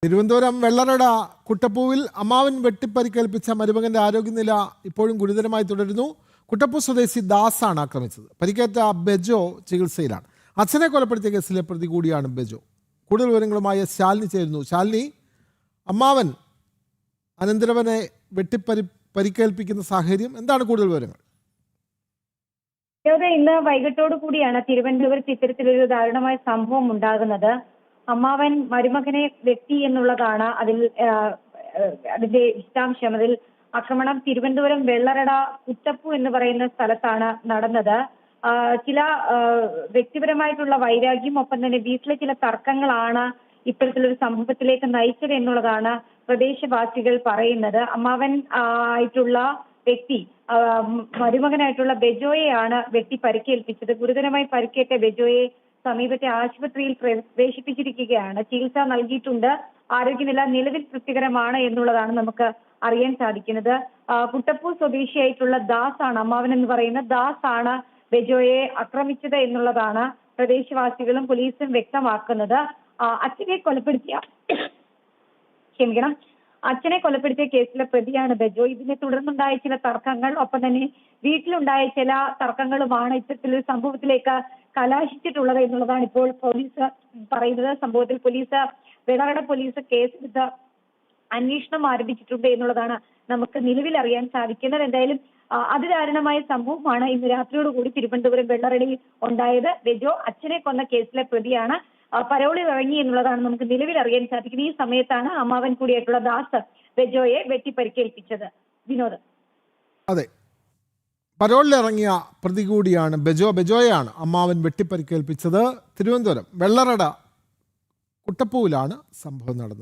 തിരുവനന്തപുരം വെള്ളറട കുട്ടപ്പൂവിൽ അമ്മാവൻ വെട്ടിപ്പരിക്കേൽപ്പിച്ച മരുമകന്റെ ആരോഗ്യനില ഇപ്പോഴും ഗുരുതരമായി തുടരുന്നു. കുട്ടപ്പൂ സ്വദേശി ദാസാണ് ആക്രമിച്ചത്. പരിക്കേറ്റ ബെജോ ചികിത്സയിലാണ്. അച്ഛനെ കൊലപ്പെടുത്തിയ കേസിലെ പ്രതി കൂടിയാണ് ബെജോ. കൂടുതൽ വിവരങ്ങളുമായി ശാലിനി ചേരുന്നു. ശാലിനി, അമ്മാവൻ അനന്തരവനെ പരിക്കേൽപ്പിക്കുന്ന സാഹചര്യം എന്താണ്? കൂടുതൽ വിവരങ്ങൾ. ഇന്ന് വൈകിട്ടോടു കൂടിയാണ് തിരുവനന്തപുരത്ത് ഇത്തരത്തിലൊരു ദാരുണമായ സംഭവം ഉണ്ടാകുന്നത്. അമ്മാവൻ മരുമകനെ വെട്ടി എന്നുള്ളതാണ് അതിന്റെ വിശദാംശം. അതിൽ ആക്രമണം തിരുവനന്തപുരം വെള്ളറട കുട്ടപ്പു എന്ന് പറയുന്ന സ്ഥലത്താണ് നടന്നത്. ചില വ്യക്തിപരമായിട്ടുള്ള വൈരാഗ്യം, ഒപ്പം തന്നെ വീട്ടിലെ ചില തർക്കങ്ങളാണ് ഇത്തരത്തിലൊരു സംഭവത്തിലേക്ക് നയിച്ചത് എന്നുള്ളതാണ് പ്രദേശവാസികൾ പറയുന്നത്. അമ്മാവൻ ആയിട്ടുള്ള വ്യക്തി മരുമകനായിട്ടുള്ള ബെജോയെയാണ് വെട്ടി പരിക്കേൽപ്പിച്ചത്. ഗുരുതരമായി പരിക്കേറ്റ ബെജോയെ സമീപത്തെ ആശുപത്രിയിൽ പ്രവേശിപ്പിച്ചിരിക്കുകയാണ്. ചികിത്സ നൽകിയിട്ടുണ്ട്. ആരോഗ്യനില നിലവിൽ തൃപ്തികരമാണ് എന്നുള്ളതാണ് നമുക്ക് അറിയാൻ സാധിക്കുന്നത്. കുട്ടപ്പൂ സ്വദേശിയായിട്ടുള്ള ദാസ് ആണ്, അമ്മാവൻ എന്ന് പറയുന്ന ദാസ് ആണ് ബെജോയെ ആക്രമിച്ചത് എന്നുള്ളതാണ് പ്രദേശവാസികളും പോലീസും വ്യക്തമാക്കുന്നത്. അച്ഛനെ കൊലപ്പെടുത്തിയ കേസിലെ പ്രതിയാണ് ബെജോ. ഇതിനെ തുടർന്നുണ്ടായ ചില തർക്കങ്ങൾ, ഒപ്പം തന്നെ വീട്ടിലുണ്ടായ ചില തർക്കങ്ങളുമാണ് ഇത്തരത്തിലൊരു സംഭവത്തിലേക്ക് കലാശിച്ചിട്ടുള്ളത് എന്നുള്ളതാണ് ഇപ്പോൾ പോലീസ് പറയുന്നത്. സംഭവത്തിൽ വെള്ളറട പോലീസ് കേസെടുത്ത് അന്വേഷണം ആരംഭിച്ചിട്ടുണ്ട് എന്നുള്ളതാണ് നമുക്ക് നിലവിൽ അറിയാൻ സാധിക്കുന്നത്. എന്തായാലും അതിദാരുണമായ സംഭവമാണ് ഇന്ന് രാത്രിയോടുകൂടി തിരുവനന്തപുരം വെള്ളറടയിൽ ഉണ്ടായത്. ബെജോ അച്ഛനെ കൊന്ന കേസിലെ പ്രതിയാണ്. പരോളിൽ ഇറങ്ങി എന്നുള്ളതാണ് നമുക്ക് നിലവിൽ അറിയാൻ സാധിക്കുന്നത്. ഈ സമയത്താണ് അമ്മാവൻ കൂടിയായിട്ടുള്ള ദാസ് ബെജോയെ വെട്ടിപ്പരിക്കേൽപ്പിച്ചത്. വിനോദ്. അതെ, പരോളിലിറങ്ങിയ പ്രതി കൂടിയാണ് ബെജോയെയാണ് അമ്മാവൻ വെട്ടിപ്പരിക്കേൽപ്പിച്ചത്. തിരുവനന്തപുരം വെള്ളറട കുട്ടപ്പൂവിലാണ് സംഭവം നടന്നത്.